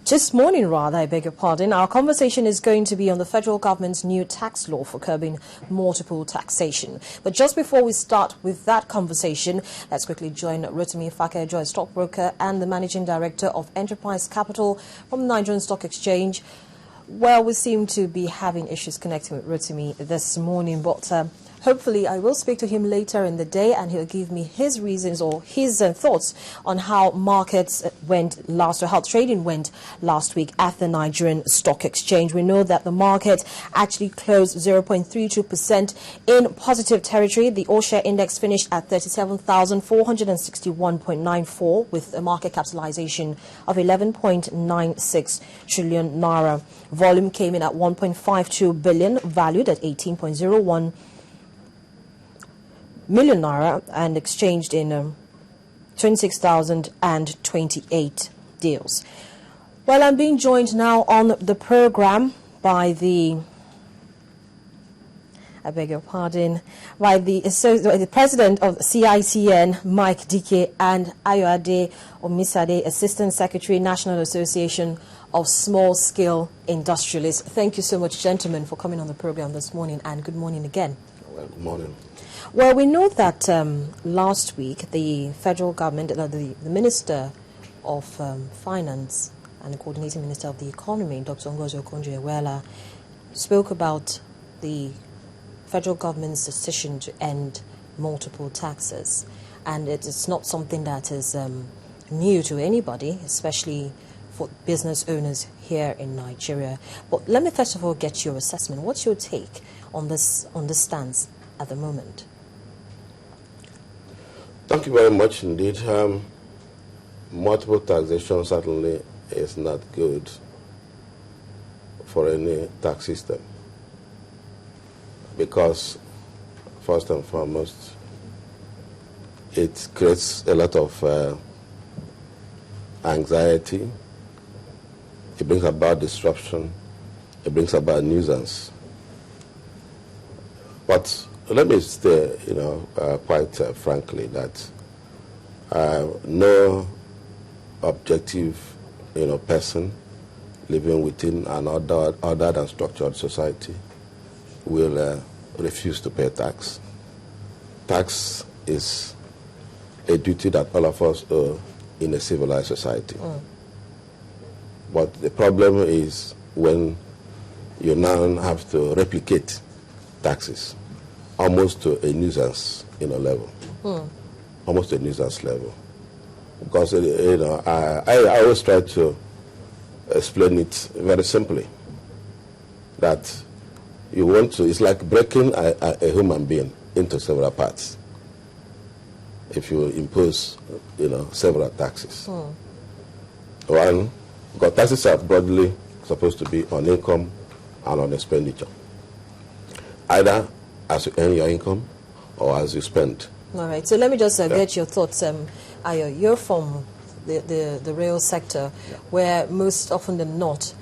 this morning, I beg your pardon, our conversation is going to be on the federal government's new tax law for curbing multiple taxation. But just before we start with that conversation, let's quickly join Rotimi Fakejo, a stockbroker and the managing director of Enterprise Capital from the Nigerian Stock Exchange. Well, we seem to be having issues connecting with Rotimi this morning, but hopefully I will speak to him later in the day and he'll give me his reasons or his thoughts on how markets went last, or how trading went last week at the Nigerian Stock Exchange. We know that the market actually closed 0.32% in positive territory. The all-share index finished at 37,461.94 with a market capitalization of 11.96 trillion naira. Volume came in at 1.52 billion, valued at 18.01 million naira, and exchanged in 26,028 deals. Well, I'm being joined now on the program by the, I beg your pardon, by the president of CICN, Mike Dike, and Ayoade Omisade, Assistant Secretary, National Association of Small Scale Industrialists. Thank you so much, gentlemen, for coming on the program this morning, and good morning again. Well, good morning. Well, we know that last week the federal government, the Minister of Finance and the Coordinating Minister of the Economy, Dr. Ngozi Okonjo-Iweala, spoke about the federal government's decision to end multiple taxes. And it's not something that is new to anybody, especially for business owners here in Nigeria. But let me first of all get your assessment. What's your take on this stance at the moment? Thank you very much indeed. Multiple taxation certainly is not good for any tax system because, first and foremost, it creates a lot of anxiety. It brings about disruption. It brings about nuisance. But let me say, quite frankly, that no objective, person living within an ordered and structured society will refuse to pay tax. Tax is a duty that all of us owe in a civilized society. But the problem is when you now have to replicate taxes almost to a nuisance level. Almost a nuisance level. Because, I always try to explain it very simply. That you want to, it's like breaking a human being into several parts. If you impose, several taxes. One, because taxes are broadly supposed to be on income and on expenditure. Either as you earn your income or as you spend. All right. So let me just get your thoughts. Ayo, you're from the rail sector, where most often than not,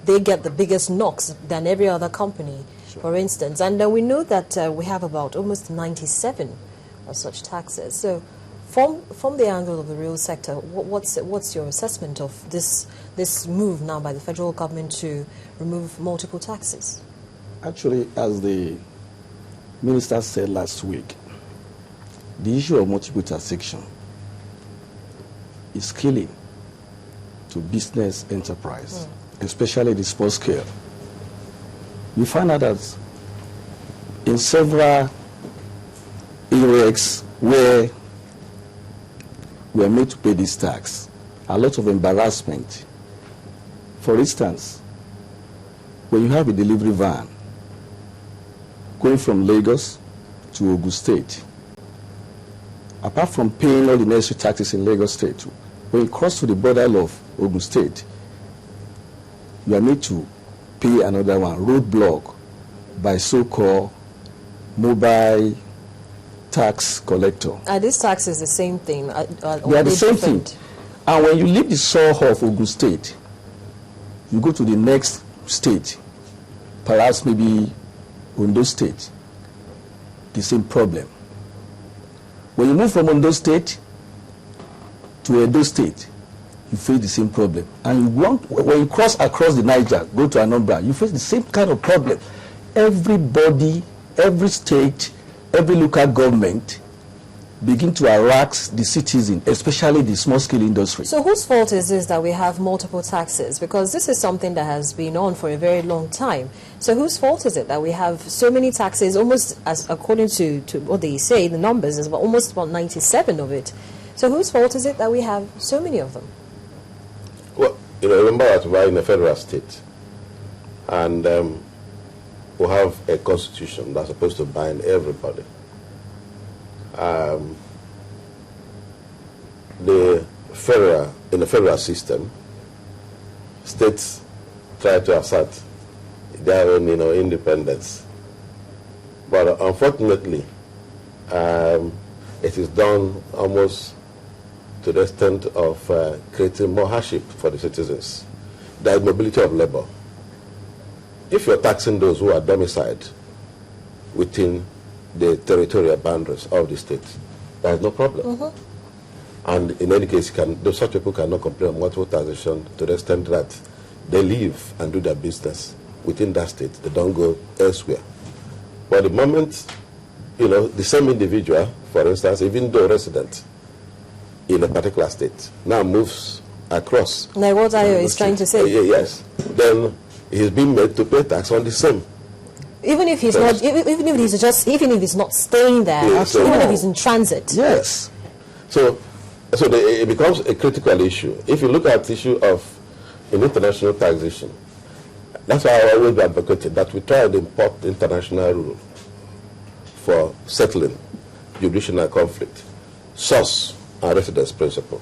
they get the biggest knocks than every other company, for instance. And we know that we have about almost 97 of such taxes. So from the angle of the rail sector, what's your assessment of this move now by the federal government to remove multiple taxes? Actually, as the minister said last week, the issue of multiple taxation is killing to business enterprise, especially the small scale. We find out that in several areas where we are made to pay this tax, a lot of embarrassment. For instance, when you have a delivery van going from Lagos to Ogun State, apart from paying all the necessary taxes in Lagos State, when you cross to the border of Ogun State, you are made to pay another one, roadblock, by so-called mobile tax collector. Are these taxes the same thing? They are the same thing. And when you leave the soil of Ogun State, you go to the next state, perhaps maybe Ondo State, the same problem. When you move from Ondo State to Edo State, you face the same problem. And when you cross across the Niger, go to Anambra, you face the same kind of problem. Everybody, every state, every local government begin to harass the citizen, especially the small-scale industry. So whose fault is this that we have multiple taxes? Because this is something that has been on for a very long time. So whose fault is it that we have so many taxes, almost, as according to what they say, the numbers is almost about 97 of it. So whose fault is it that we have so many of them? Well, remember that we're in a federal state, and we have a constitution that's supposed to bind everybody. In the federal system, states try to assert their own, independence, but unfortunately, it is done almost to the extent of creating more hardship for the citizens. There is mobility of labor. If you're taxing those who are domiciled within the territorial boundaries of the state, there is no problem. And in any case, such people cannot complain of multiple taxation to the extent that they live and do their business within that state. They don't go elsewhere. But the moment, the same individual, for instance, even though resident in a particular state, now moves across. Like what Ayo is trying to say. Yes. Then he's being made to pay tax on the same. Even if he's not, even if he's not staying there, even if he's in transit. Yes. So it becomes a critical issue. If you look at the issue of international taxation, that's why I always advocated that we try to import international rule for settling jurisdictional conflict, source and residence principle.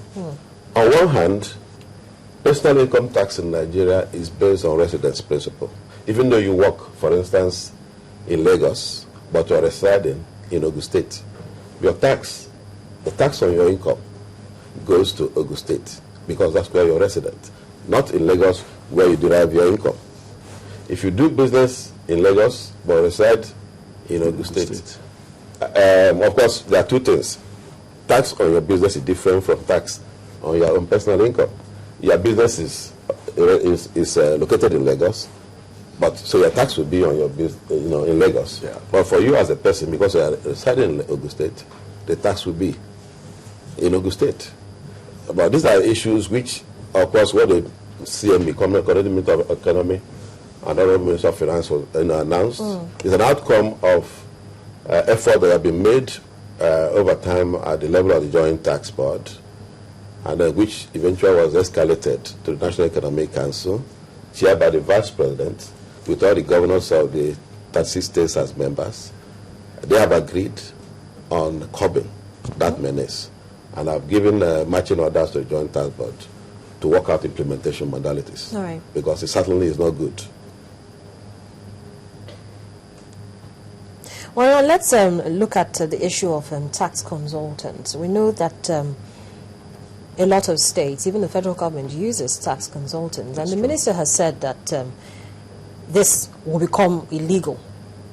On one hand, personal income tax in Nigeria is based on residence principle. Even though you work, for instance, in Lagos, but you are residing in Ogun State, the tax on your income goes to Ogun State because that's where you're resident, not in Lagos where you derive your income. If you do business in Lagos but reside in Ogun State, of course, there are two things. Tax on your business is different from tax on your own personal income. Your business is located in Lagos, but so your tax will be on your business, in Lagos. Yeah. But for you as a person, because you are residing in Ogun State, the tax will be in Ogun State. But these are issues which, of course, what the CME, Coordinating Minister of Economy, and other Minister of Finance announced, is an outcome of effort that have been made over time at the level of the Joint Tax Board, and which eventually was escalated to the National Economic Council, chaired by the Vice President, with all the governors of the 36 states as members. They have agreed on curbing that menace, and have given matching orders to the Joint Tax Board to work out implementation modalities. All right. Because it certainly is not good. Well, let's look at the issue of tax consultants. We know that a lot of states, even the federal government, uses tax consultants. And the minister has said that this will become illegal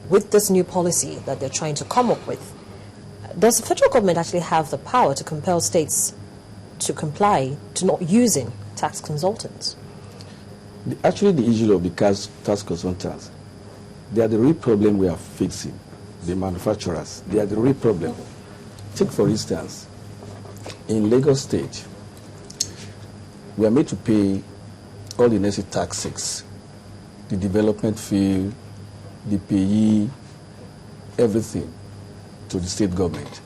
with this new policy that they're trying to come up with. Does the federal government actually have the power to compel states to comply to not using tax consultants? Actually, the issue of the tax consultants, they are the real problem we are fixing. The manufacturers, they are the real problem. Take, for instance, in Lagos State, we are made to pay all the necessary taxes, the development fee, the payee, everything to the state government.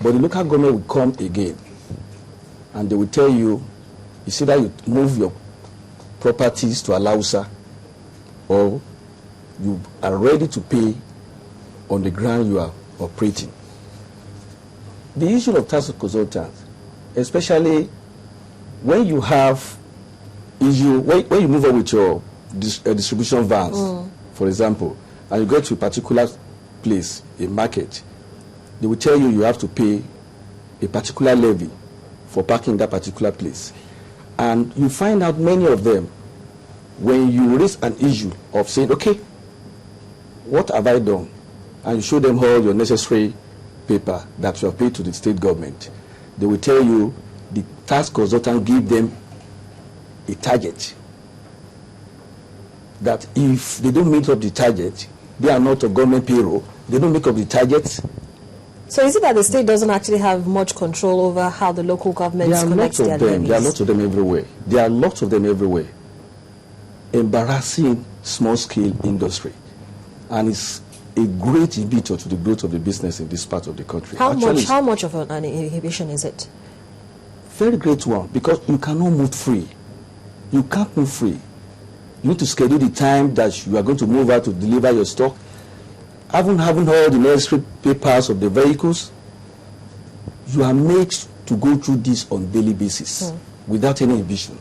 But the local government will come again and they will tell you, it's either you move your properties to Alausa or you are ready to pay on the ground you are operating. The issue of tax consultants, especially when you have issue, when you move on with your distribution vans, for example, and you go to a particular place, a market, they will tell you have to pay a particular levy for parking that particular place. And you find out many of them, when you raise an issue of saying, okay, what have I done? And you show them all your necessary that you have paid to the state government, they will tell you the tax consultant give them a target. That if they don't meet up the target, they are not a government payroll, they don't make up the target. So is it that the state doesn't actually have much control over how the local governments collect their levies? There are lots of them everywhere. There are lots of them everywhere. Embarrassing small-scale industry. And it's a great inhibitor to the growth of the business in this part of the country. How much of an inhibition is it? Very great one, because you cannot move free. You can't move free. You need to schedule the time that you are going to move out to deliver your stock. Having all the necessary papers of the vehicles, you are made to go through this on a daily basis without any inhibition.